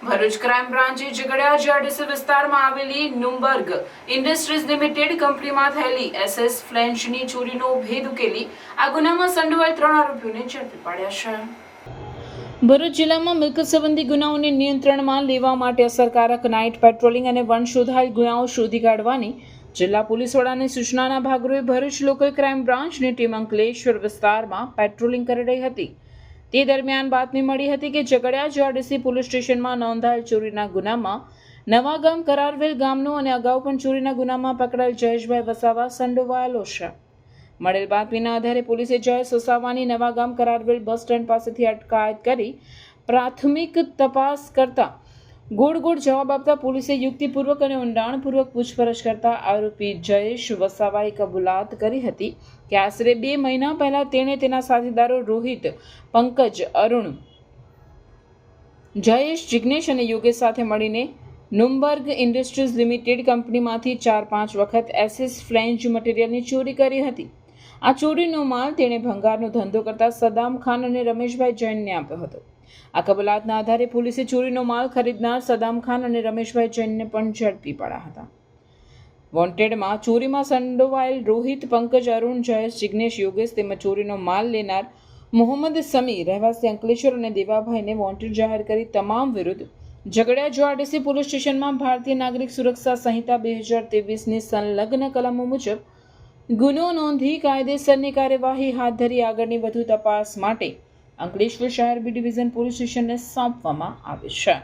Bharuch crime બ્રાન્ચે Jhagadia GIDC વિસ્તારમાં આવેલી નુમ્બર્ગ industries limited કંપનીમાં થયેલી SS ફ્લેન્જની ચોરીનો ભેદ ઉકેલી આ ગુનામાં સંડોવાયેલ 3 આરોપીઓને ઝડપી પાડ્યા છે। ભરૂચ જિલ્લામાં મિલકત સંબંધી ગુનાઓને નિયંત્રણમાં લેવા માટે અસરકારક નાઇટ પેટ્રોલિંગ અને વનશોધાયેલ ગુનાઓ શોધી કાઢવાની જિલ્લા પોલીસ વડાની સૂચનાના ભાગરૂપે ભરૂચ લોકલ ક્રાઇમ બ્રાન્ચની ટીમ અંકલેશ્વર વિસ્તારમાં પેટ્રોલિંગ કરી રહી હતી। તે દરમિયાન બાતમી મળી હતી કે ઝઘડિયા જીઆઈડીસી પોલીસ સ્ટેશનમાં નોંધાયેલ ચોરીના ગુનામાં નવાગામ કરારવેલ ગામનો અને અગાઉ પણ ચોરીના ગુનામાં પકડાયેલ જયેશભાઈ વસાવા સંડોવાયેલો છે। મળેલ બાતમીના આધારે પોલીસે જયેશ વસાવાની નવાગામ કરારવેલ બસ સ્ટેન્ડ પાસેથી અટકાયત કરી પ્રાથમિક તપાસ કરતા ગોળ જવાબ આપતા પોલીસે યુક્તિપૂર્વક અને ઊંડાણપૂર્વક પૂછપરછ કરતા આરોપી જયેશ વસાવાએ કબૂલાત કરી હતી કે આશરે 2 મહિના પહેલા તેણે તેના સાથીદારો રોહિત, પંકજ, અરુણ, જયેશ, જિગ્નેશ અને યોગેશ સાથે મળીને નુમ્બર્ગ ઇન્ડસ્ટ્રીઝ લિમિટેડ કંપનીમાંથી 4-5 વખત SS ફ્લેન્જ મટીરિયલની ચોરી કરી હતી। આ ચોરીનો માલ તેણે ભંગારનો ધંધો કરતા સદામ ખાન અને રમેશભાઈ જૈનને આપ્યો હતો। આ કબૂલાતના આધારે પોલીસે ચોરીનો માલ ખરીદનાર સદામ ખાન અને રમેશભાઈ જૈનને પણ ઝડપી પાડ્યા હતા। વોન્ટેડમાં ચોરીમાં સંડોવાયેલ રોહિત, પંકજ, અરુણ, જયેશ, જિગ્નેશ, યોગેશ તેમજ ચોરીનો માલ લેનાર મોહમ્મદ સમી રહેવાસી અંકલેશ્વર અને દેવાભાઈને વોન્ટેડ જાહેર કરી તમામ વિરુદ્ધ ઝઘડિયા જીઆઈડીસી પોલીસ સ્ટેશનમાં ભારતીય નાગરિક સુરક્ષા સંહિતા 2023ની સંલગ્ન કલમો મુજબ ગુનો નોંધી કાયદેસરની કાર્યવાહી હાથ ધરી આગળની વધુ તપાસ માટે અંકલેશ્વર શહેર બી ડિવિઝન પોલીસ સ્ટેશનને સોંપવામાં આવે છે।